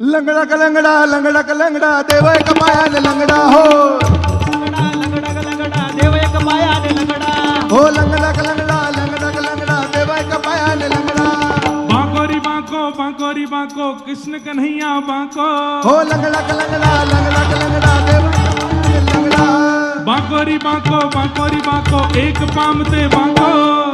लंगड़ा का लंगड़ा, लंगड़ा का लंगड़ा, देव एक माया ने लंगड़ा हो। लंगड़ा का लंगड़ा, देव एक माया ने लंगड़ा हो। लंगड़ा का लंगड़ा, लंगड़ा का लंगड़ा, देव एक माया ने लंगड़ा। बांकोरी बांको, बांकोरी बांको, कृष्ण कन्हैया बांको। हो। लंगड़ा का लंगड़ा, लंगड़ा का लंगड़ा, देव एक माया ने लंगड़ा। बांकोरी बांको, एक पाम ते बांको।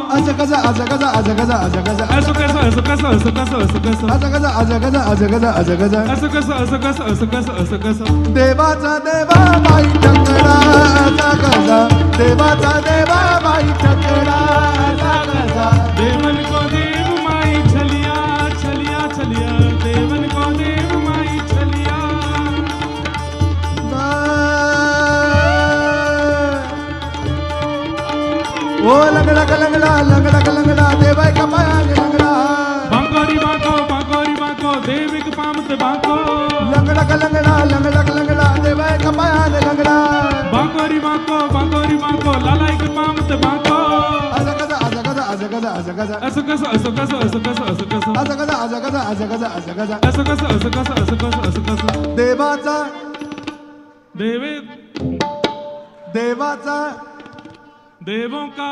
आजा गजा, आजा गजा, आजा गजा, आजा गजा, ऐसो कैसो, ऐसो कैसो, ऐसो कैसो, ऐसो कैसो, आजा गजा, आजा गजा, आजा गजा, आजा गजा। ऐसो कैसो, ऐसो कैसो, ऐसो कैसो, ऐसो कैसो। देवाचा देवा बाई ठकरा, आजा गजा, देवाचा देवा बाई ठकरा, आजा गजा। देवन को देव माई छलिया, छलिया, छलिया, देवन को देव माई छलिया। ओ लंगड़ा का लंगड़ा, लंगड़ा का लंगड़ा, देवा का माया ने लंगड़ा। बांकोरी बांको, देव एक पाम ते बांको। लंगड़ा का लंगड़ा, लंगड़ा का लंगड़ा, देवा का माया ने लंगड़ा। बांकोरी बांको, लाला एक पाम ते बांको। आजा गजा, आजा गजा, आजा गजा, आजा गजा, ऐसो कैसो, ऐसो कैसो, ऐसो कैसो, ऐसो कैसो। आजा गजा, आजा गजा, आजा गजा, आजा गजा। ऐसो कैसो, ऐसो कैसो, ऐसो कैसो, ऐसो कैसो। देवाचा देवे देवाचा देवों का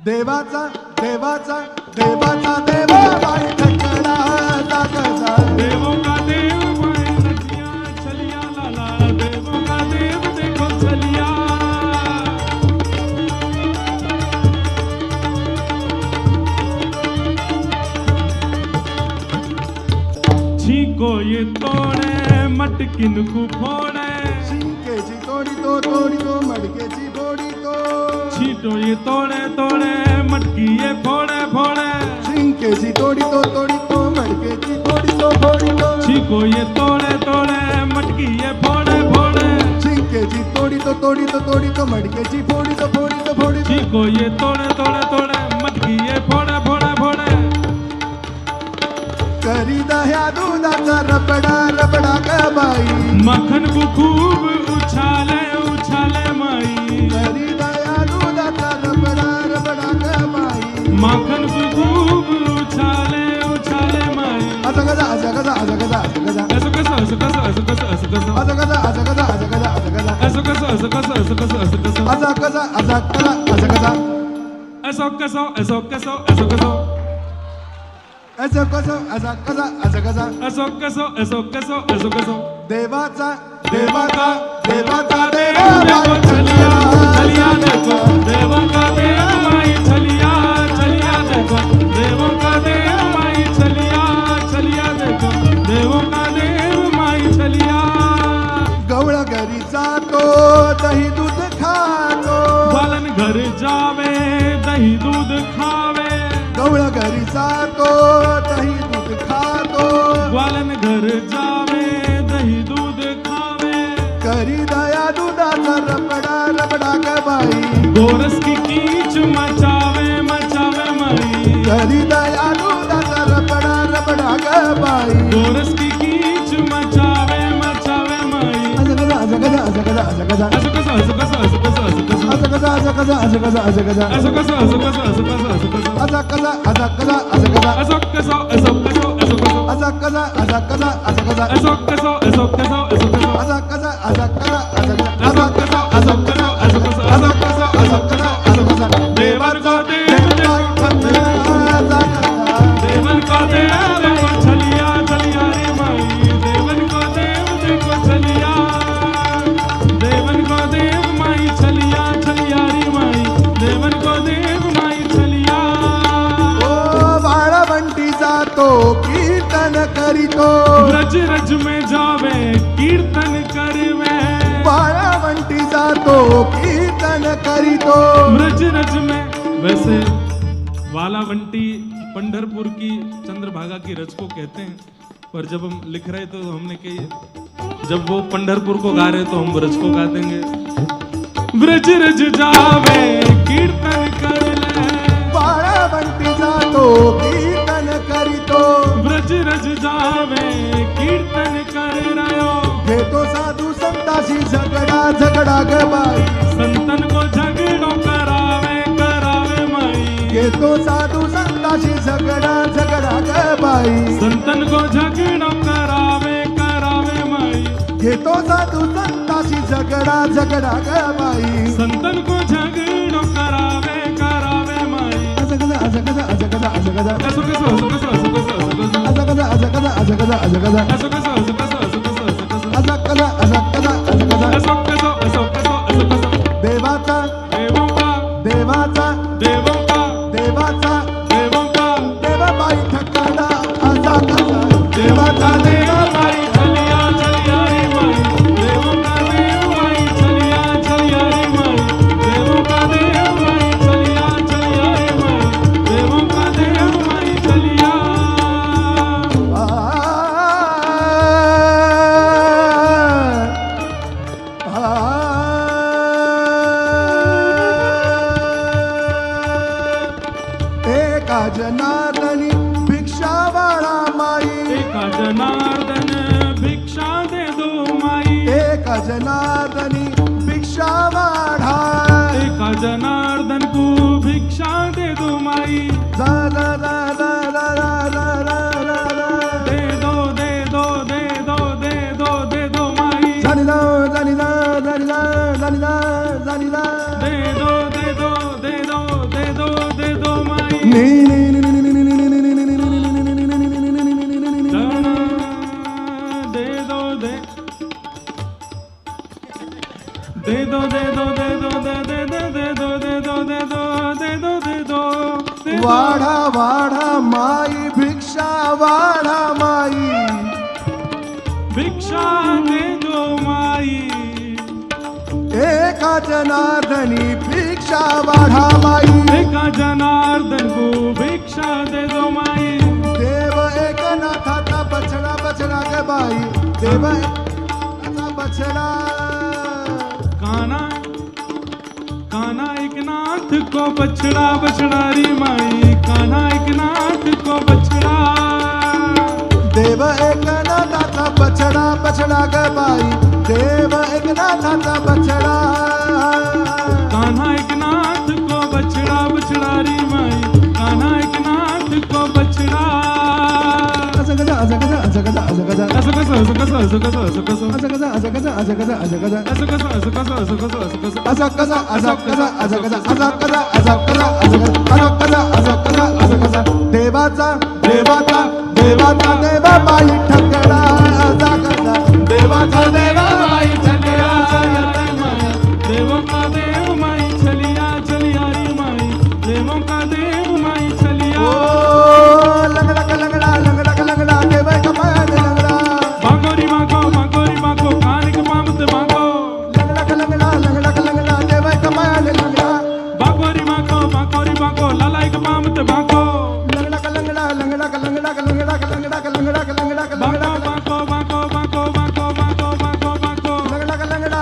देवाचा देवाचा देवाचा देवा बाई ठकरा, आजा गजा। देवों का देव माई नदिया छलिया, लाला देवों का देव देखो छलिया। छीको ये तोड़े मटकिन को फोड़े। सीके जी तोड़ी तो मड़के जी बोड़ी तो। छीटो ये तोड़े तोड़े मटकी ये फोड़े फोड़े। सीके जी तोड़ी तो मड़के जी बोड़ी तो। छीको ये तोड़े तोड़े मटकी ये फोड़े फोड़े। सीके जी तोड़ी तो मड़के जी बोड़ी तो। छीको ये तोड़े तोड़े तोड़े मटकी ये फोड़े फोड़े फोड़े। करी दह्या दूधाचा रबडा रबडा का बाई। मक्खन को खूब उछाले उछाले माई। करी दह्या दूधाचा रबडा रबडा का बाई। मक्खन को खूब उछाले उछाले माई। आजा गजा, आजा गजा, आजा गजा, आजा गजा। ऐसो कैसो, ऐसो कैसो, ऐसो कैसो, ऐसो कैसो। आजा गजा, आजा गजा, आजा गजा, आजा गजा। ऐसो कैसो, ऐसो कैसो, ऐसो कैसो, ऐसो कैसो। आजा गजा, आजा गजा, आजा गजा। ऐसो कैसो, ऐसो कैसो, ऐसो कैसो। ऐसा कसा, आजा गजा, आजा गजा। ऐसो कैसो, ऐसो कैसो, ऐसो कैसो। देवाचा देवाचा देवाचा देव देखो छलिया, छलिया देखो। देवों का देव माई छलिया, छलिया देखो। देवों का देव माई छलिया, छलिया देखो। देवों का देव माई छलिया। गवळा घरी जातो, दही दूध खातो। बालन घर जावे, दही दूध खावे। गवळा घरी जातो, दही दूध खातो। ग्वालन घर जावे, दही दूध खावे। करी दया दुधाचा रबडा रबडा का बाई। गोरस की कीच मचावे, मचावे माई। करी दया दुधाचा रबडा रबडा का बाई। गोरस की कीच मचावे, मचावे माई। आजा गजा, आजा गजा, आजा गजा, आजा गजा। ऐसो कैसो, ऐसो कैसो, ऐसो कैसो, ऐसो कैसो। आजा गजा, आजा गजा, आजा गजा, आजा गजा। ऐसो कैसो, ऐसो कैसो, ऐसो कैसो, ऐसो कैसो। आजा गजा, आजा गजा, आजा गजा। ऐसो कैसो, ऐसो कैसो, ऐसो कैसो। आजा गजा, आजा गजा, आजा गजा। ऐसो कैसो, ऐसो कैसो, ऐसो कैसो। आजा गजा, आजा गजा, आजा गजा। ऐसो कैसो, ऐसो कैसो, ऐसो कैसो। ऐसो कैसो, ऐसो कैसो, ऐसो कैसो। देवन को देव देखो छलिया, देवन को देव देखो छलिया, छलिया रे माई। देवन को देव देखो छलिया, देवन को देव माई छलिया, छलिया रे माई। देवन को देव माई छलिया। ओ बाळा बंटी जातो, कीर्तन करीतो। रज रज में जावे, कीर्तन करवे। बाळा बंटी जातो, कीर्तन करीतो। रज रज में वैसे वालावंटी पंढरपुर की चंद्रभागा की रज को कहते हैं, पर जब हम लिख रहे तो हमने कि जब वो पंढरपुर को गा रहे तो हम ब्रज को गा देंगे। ब्रज रज जावे कीर्तन कर ले। बाळा बंटी जातो, कीर्तन करीतो। ब्रज रज जावे कीर्तन कर रयो। घेतो साधू संताशी झगडा झगडा ग बाई। संतन को झगड़ो करावे करावे माई। घेतो साधू संताशी झगडा झगडा ग बाई। संतन को झगड़ो करावे साधू संताशी झगडा झगडा ग बाई संतन को झगडो करावे करावे माई असं कसा असं कसा असं कसा असं कसा असो कसो असो कसो असो कसो असो कसो असं कसा असं कसा असं कसा असं कसा असो कसो असो कसो असो कसो असो कसो असं कसा असं कसा असं कसा असो कसो असो कसो असो कसो देवाचा देवोंका देवाचा देवोंका देवाचा देवोंका देवाबाई ठकडा असा कसा देवाचा देव माई चलिया चलिया रे माई देवोंका देव माई चलिया चलिया रे माई देवोंका देव माई चलिया चलिया रे माई देवोंका देव माई चलिया एका जनार्दनी भिक्षावाळा माई एका जनार्दन भिक्षा दे दो माई एका जनार्दनी भिक्षावाढा एका जनार्दन को भिक्षा दे दो माई जा जा जा जा जा जा जा जा जा दे दो दे दो दे दो दे दो दे दो माई जानी जा जानी जा जानी जा जानी जा जानी जा दे दो दे दो दे दो दे दो दे दो माई नी नी नी नी नी नी नी नी नी नी नी नी नी नी दे दो दे दे दो दे दो दे दो दे दे दे दे दो दे दो दे दो दे दो दे दो दे दो वाढा वाढा माई भिक्षा वाढा माई भिक्षा दे दो माई एका जनार्दनी भिक्षा वाढा माई एका जनार्दन को भिक्षा दे दो माई देव एकनाथाचा बछडा बछडा ग बाई देव एकनाथाचा बछडा काना काना एकनाथ को बछड़ा बछड़ा री माई काना एकनाथ को बछड़ा देव एकनाथाचा बछडा बछडा ग बाई देव एकनाथाचा बछडा कान्हा एकनाथ को बछड़ा बछड़ा री माई कान्हा एकनाथ को बछड़ा असं कसा असं कसा असं कसा असं कसा असो कसो असो कसो असो कसो असो कसो असं कसा असं कसा असं कसा असं कसा असो कसो असो कसो असो कसो असो कसो असं कसा असं कसा असं कसा असं कसा असं कसा असं कसा असं कसा असं कसा देवाचा देवाचा देवाचा देवा बाई ठकडा असा कसा देवाचा देवा बाई ठकडा देवों का देव माई चलिया चलिया री माई देवों का देव माई ओ चलिया लंगडा लंगडा लंगडा लंगडा देवा कमाया लंगडा बागोरी बागो कान के पामत बागो लंगडा लंगडा लंगडा लंगडा देवा कमाया लंगडा बागोरी बागो लालाई के पामत बागो लंगडा लंगडा लंगडा लंगडा लंगडा लंगडा लंगडा लंगडा बागो बागो बागो बागो बागो बागो बागो लंगडा लंगडा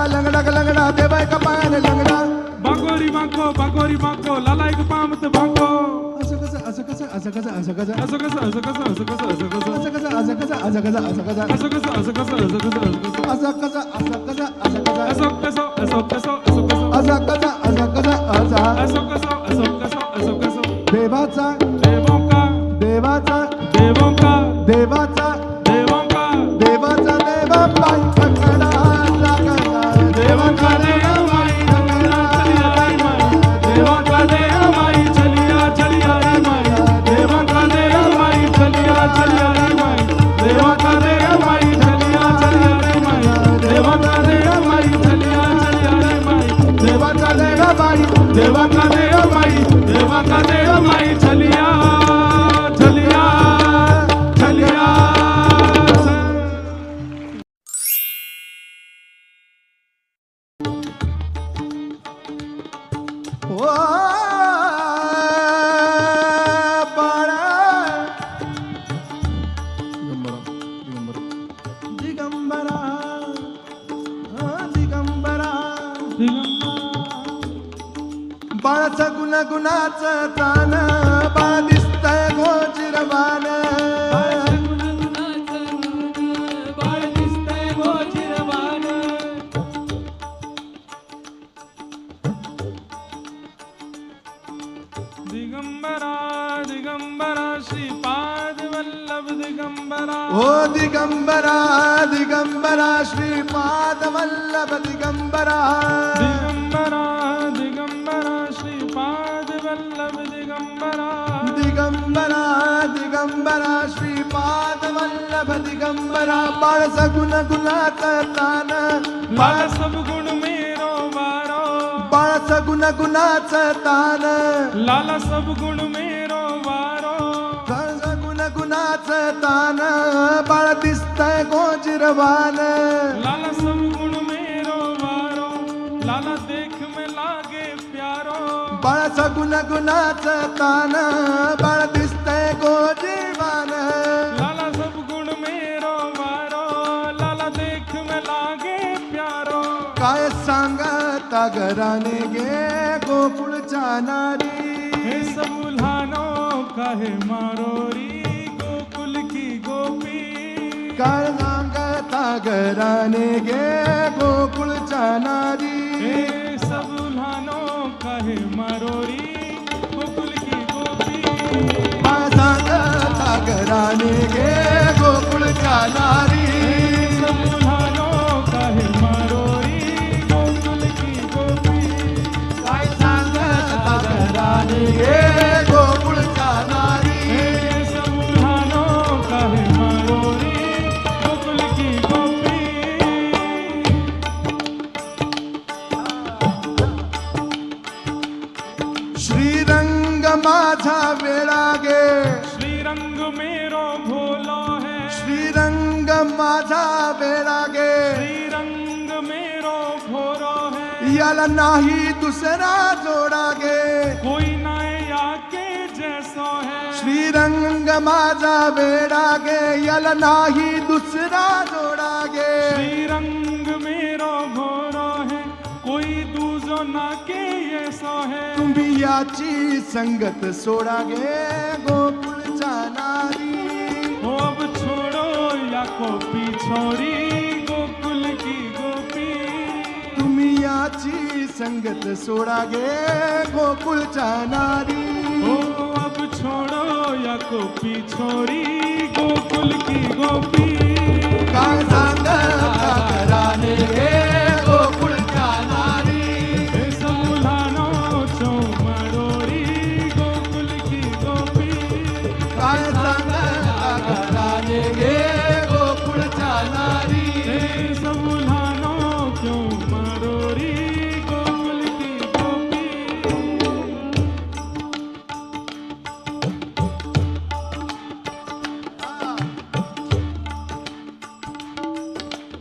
लंगडा देवा कमाया लंगडा बागोरी बागो लालाई के पामत बागो असं कसं असं कसं असं कसं असं कसं असो कसो असो कसो असो कसो असो कसो असं कसं असं कसं असं कसं असं कसं असो कसो असो कसो असो कसो असो कसो असं कसं असं कसं असं कसं असो कसो असो कसो असो कसो असं कसं असं कसं असं असो कसो असो कसो असो कसो देवाचा देवों का देवाचा देवों का देवाचा देवों का देवाचा देवा बाई ठकडा असा कसा देवों का देव माई चलिया चलिया रे माई देवों का देव माई चलिया चलिया रे माई देवों का देव माई चलिया चलिया रे माई देवों का देव माई चलिया चलिया रे माई देवाचा देवा बाई देवा का देव माई देवा का देव माई चलिया चलिया चलिया ओ बाळा दिगंबरा दिगंबरा बाळाचं गुणगुणाचं तान बाळ दिसतंय गोजिरवान दिगंबरा दिगंबरा श्रीपाद वल्लभ दिगंबरा ओ दिगंबरा दिगंबरा श्रीपाद वल्लभ दिगंबरा दिगंबरा दिगंबरा श्रीपाद वल्लभ दिगंबरा दिगंबरा दिगंबरा श्रीपाद वल्लभ दिगंबरा बाळ सगुण गुणाचं तान लाल सब गुण मेरो वारो बाळ सगुण गुणाचं तान लाला सब गुण मेरो वारो बाळ सगुण गुणाचं तान बाळ दिसतंय गोजिरवान लाला सब गुण मेरो वारो लाला देख में लागे प्यारो बाळ सगुण गुणाचं तान बाळ दिसतंय गोजिरवान लाला सब गुण मेरो वारो लाला देख में लागे प्यारो काय सांगता घराने गे गोकुळच्या नारी हे सब उल्हानो काहे मारो री गोकुल की गोपी काय सांगता घराने गे गोकुळच्या नारी हे सब उल्हानो काहे मारो री गोकुल की गोपी काय सांगता घराने गे गोकुळच्या नारी सब उल्हानो काहे मारो री गोकुल की गोपी काय सांगता घराने गे गोकुळच्या नारी हे सब उल्हानो काहे मारो री गोकुल की गोपी श्रीरंग माझा वेळा गे श्रीरंग मेरो भोलो है श्रीरंग माझा वेळा गे श्रीरंग मेरो भोरो है याला नाही दुसरा जोडा गे कोई नया के जैसो है श्रीरंग माझा वेडा गे याला नाही दुसरा जोडा गे श्रीरंग मेरो भोरो है कोई दूजो ना के ऐसो है तुम्ही याची संगत सोडा गे गोकुळच्या नारी हो अब छोड़ो या को पिछोड़ी गोकुल की गोपी तुम्ही याची संगत सोडा गे गोकुळच्या नारी हो अब छोड़ो या को पिछोड़ी गोकुल की गोपी काय सांगता घराने गे गोकुळच्या नारी हे सब उल्हानो चो मरोरी गोकुल की गोपी काय सांगता घराने गे गोकुळच्या नारी हे सब उल्हानो क्यों मरोरी गोकुल की गोपी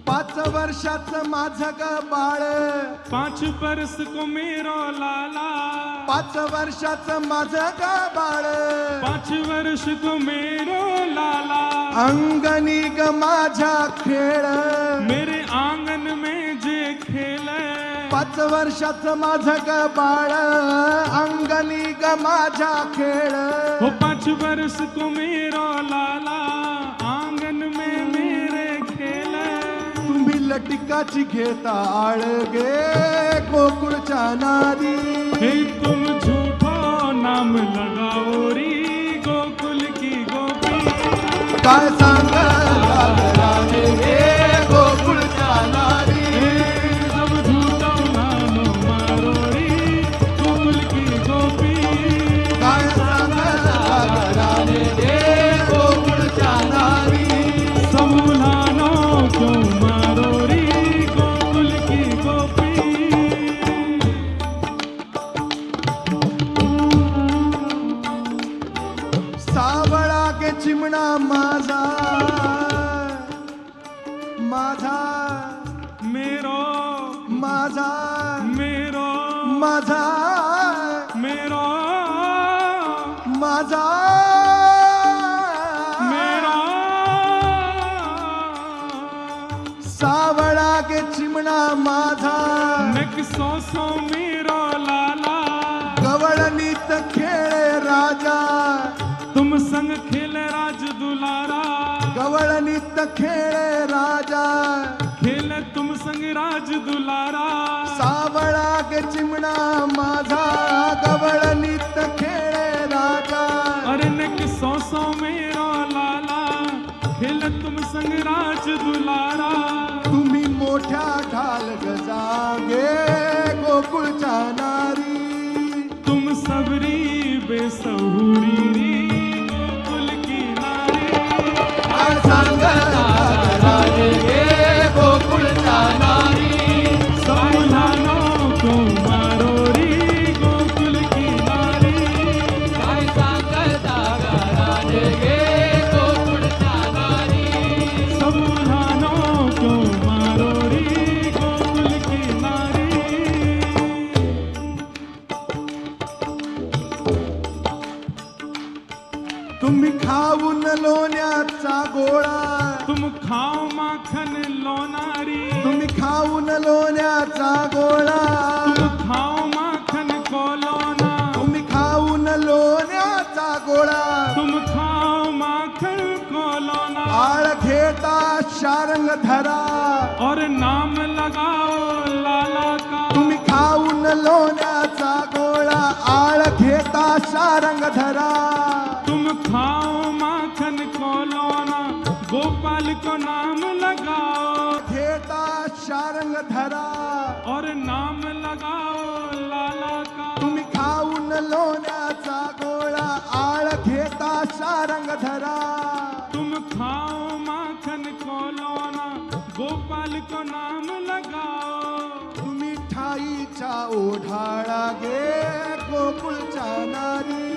5 वर्षाचं माझं ग बाळ 5 बरस को मेरो लाला 5 वर्षाचं माझं ग बाळ 5 वर्ष को मेरो लाला अंगणी ग माझ्या खेळ मेरे आंगन में जे खेले 5 वर्षाचं माझं ग बाळ अंगणी ग माझ्या खेळ हो 5 बरस को मेरो लाला आंगन में मेरे खेले तुम्ही लटिकाची घेता आळ गे गोकुळच्या नारी हे तुम झूठो नाम लगाओ री गोकुल की गोपी काय सांगता घराने गे गोकुळच्या नारी हे सब झूठो नाम मारो री गोकुल की गोपी काय सांगता घराने गे गोकुळच्या नारी सब उल्हानो क्यों मारो री गोकुल की गोपी सावळा गे चिमणा माझा माझा मेरो माझा मेरो माझा मेरो माझा मेरो सावळा गे चिमणा माझा नक सो मेरो लाला गवळणीत खेळे राजा तुम संग खेले राज दुलारा गवळणीत खेळे राजा खेले तुम संग राज दुलारा सावळा गे चिमणा माझा गवळणीत खेळे राजा अरे नक सो मेरो लाला तुम संगराज दुलारा तुम्ही मोठ्या ढाल गजागे गोकुळच्या नारी तुम सबरी बेसहुरी री गोकुल की नारी गोकुळच्या नारी समूहानो को मारो री गोकुल की नारी समूहानो को मारो री गोकुल की नारी तुम्ही खाऊन लोण्याचा गोळा तुम खाओ माखन लोनारी तुम्ही खाऊन लोण्याचा गोळा तुम खाओ माखन को लोना तुम्ही खाऊन लोण्याचा गोळा तुम खाओ माखन को लोना आळ घेता शारंग धरा और नाम लगाओ लाला का तुम्ही खाऊन लोण्याचा गोळा आळ घेता शारंग धरा तुम खाओ माखन को लोना गोपाल को नाम लगाओ घेता शारंग धरा और नाम लगाओ लाला का तुम्ही खाऊन लोण्याचा गोळा आळ घेता शारंग धरा तुम खाओ माखन को लोना गोपाल को नाम लगाओ तुम्ही ठाईच्या ओढाळा गे गोकुळच्या नारी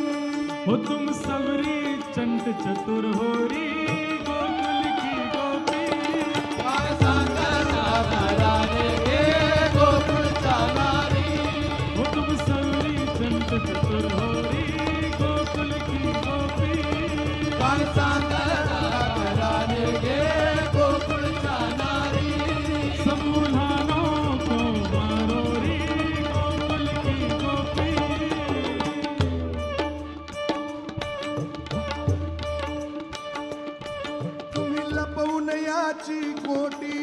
हो तुम सबरी चंट चतुर होरी गोकुल की गोपी हो तुम सबरी चंट चतुर होरी गोकुल की गोपी समूहानो को मारो री गोकुल की गोपी तुम्ही लपवून याची कोटी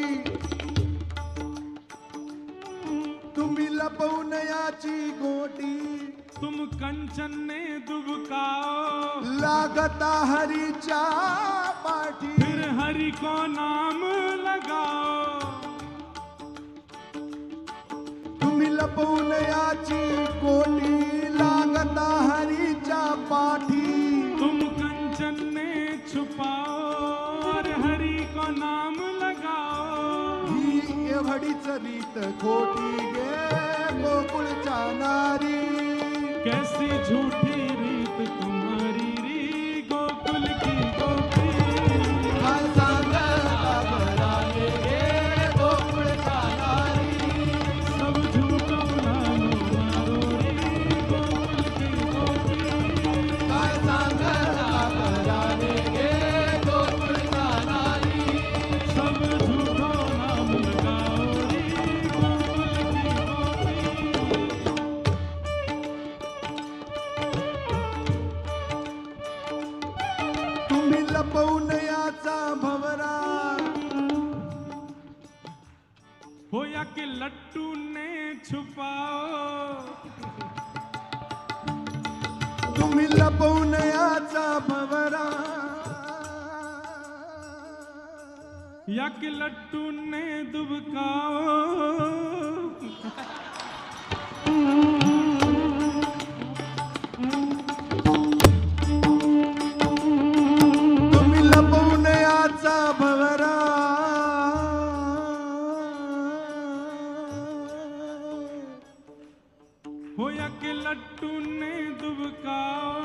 तुम्ही लपवून याची गोटी तुम कंचन ने दुबकाओ लागता हरीच्या पाठी फिर हरि को नाम लगाओ तुम्ही लपवून याची कोटी लागता हरीच्या पाठी तुम कंचन ने छुपाओ और हरि को नाम लगाओ ही एवढीच रीत खोटी गे गोकुळच्या नारी कैसी झूठी रीत तुम्हारी री गोकुल की गोपी काय सांगता घराने गे गोकुळच्या नारी सब झूठो नाम मारो री गोकुल की गोपी काय सांगता घराने गे गोकुळच्या नारी सब झूठो नाम लगाओ री गोकुल की गोपी तुम्ही लपवून याचा भवरा हो या कि लट्टू ने छुपाओ तुम्ही लपवून याचा भवरा या कि लट्टू ने दुबकाओ तुम्ही लपवून याचा भवरा हो या कि लट्टू ने दुबकाओ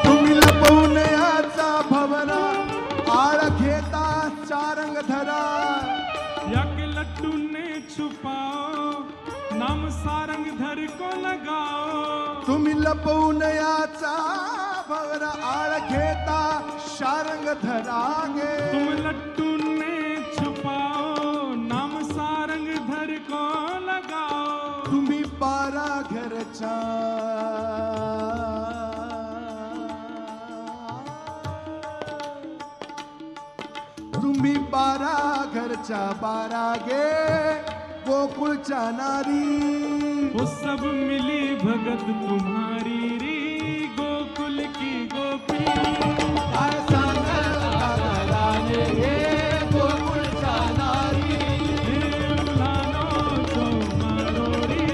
तुम्ही लपवून याचा भवरा आळ घेता चारंग धरा या कि लट्टू ने छुपाओ नाम सारंग धर को लगाओ तुम्ही लपवून याचा भवरा आळ घेता शारंग धरा गे तुम लट्टू ने छुपाओ नाम सारंग धर को लगाओ तुम्ही बारा घरचा तुम्ही बारा घरच्या बारा गे गोकुळच्या नारी वो सब मिली भगत तुम्हारी री गोपी काय सांगता घराने गे गोकुळच्या नारी हे मुलांनो मारोरी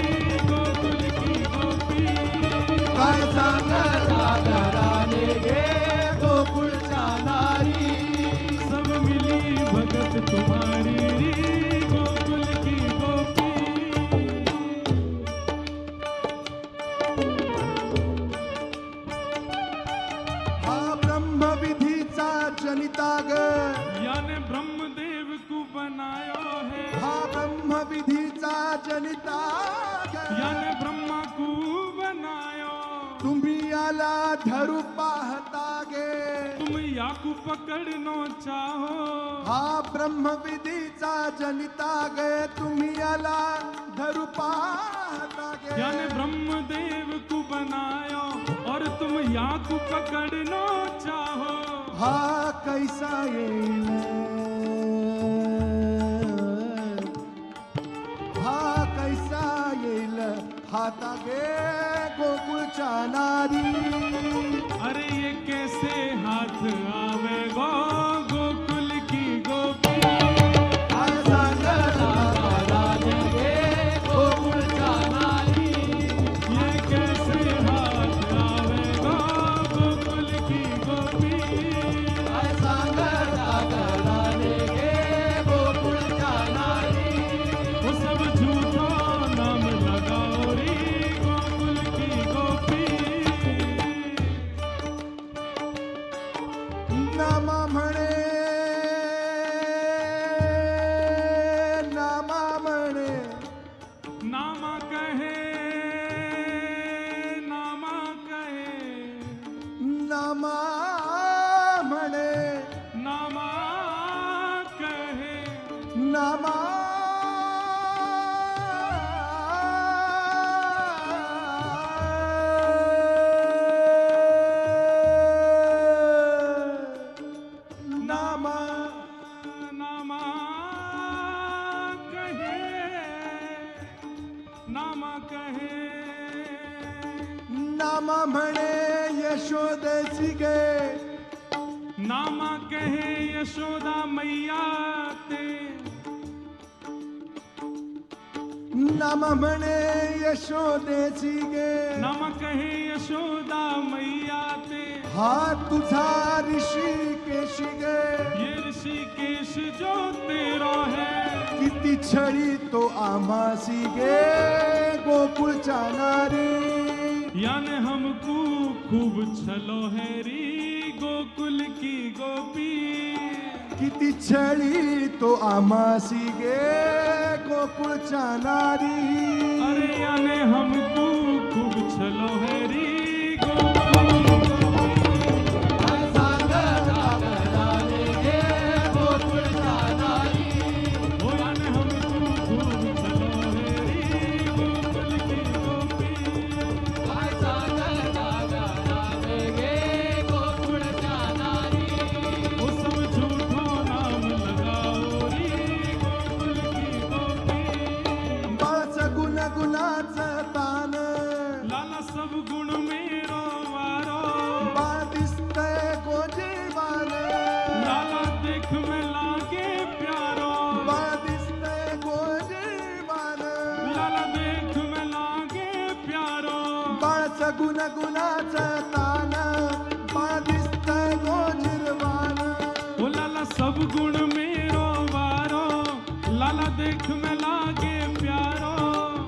गोकुल की गोपी काय सांगता घराने गे गोकुळच्या नारी सब मिली भगत तुम्हारी री गोकुल की गोपी हा ब्रह्मविधीचा जनिता ग याने ब्रह्मदेव को बनाया है हा ब्रह्मविधीचा जनिता ग याने ब्रह्मा को बनाया तुम्ही याला धरू पाहता गे तुम याकू पकड़नो चाहो हा ब्रह्मविधीचा जनिता गे तुम्ही याला धरू पाहता गे याने ब्रह्मदेव को बनाया और तुम याकू पकड़नो चाहो हा कैसा येईल हा कैसा येईल हाता गे गोकुळच्या नारी अरे ये कैसे हाथ आवे गो गोकुल की गोपी काय सांगता घराने गे गोकुळच्या नारी ये कैसे हाथ आवे गो गोकुल की गोपी काय सांगता घराने गे गोकुळच्या नारी वो सब झूठो नाम लगाओ रे गोकुल की गोपी नामा म्हणे नामा म्हणे नामा कहे नामा कहे नामा म्हणे नामा कहे नामा नामा नामा कहे नामा कहे नामा म्हणे यशोदेची गे नामा कहे यशोदा मैया ते नामा म्हणे यशोदेची गे नामा कहे यशोदा मैया ते हा तुझा ऋषिकेशी गे ये ऋषिकेश जो तेरा है किती छळी तो आम्हासी गे गोकुळच्या नारी याने हमको खूब छलो है री गोकुल की गोपी किती छळी तो आम्हासी गे गोकुळच्या नारी अरे याने हमको खूब छलो है री गोकुल की गोपी काय सांगता घराने गे गोकुळच्या नारी ओ याने हमको खूब छलो है री गोकुल की गोपी काय सांगता घराने गे गोकुळच्या नारी वो सब झूठो नाम लगाओ री गोकुल की गोपी बाळच गुणाचं तान लाला सब गुण मेरो वारो बाळ दिसतंय गोजीवान लाला देख में लागे प्यारो बाळ दिसतंय गोजीवान लाला देख में लागे प्यारो बाळच गुणाचं तान बाळ दिसतंय गोजीरवान ओ लाला सब गुण मेरो वारो लाला देख में लागे प्यारो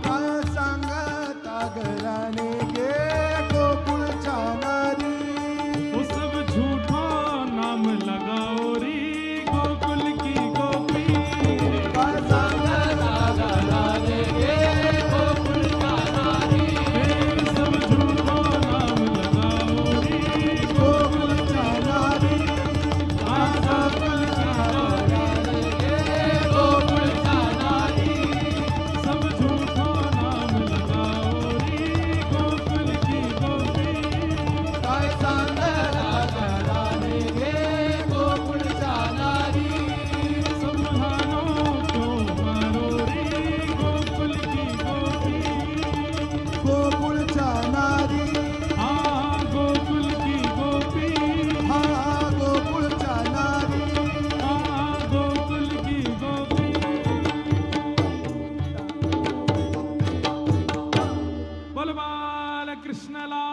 काय सांगता घराने गे गोकुळच्या नारी वो सब झूठो नाम लगाओ री गोकुल की गोपी काय सांगता घराने गे गोकुळच्या नारी फिर सब झूठो नाम लगाओ री गोकुळच्या नारी आ गोकुल की गोपी गे गोकुळच्या नारी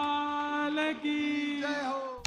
लाल की जय हो.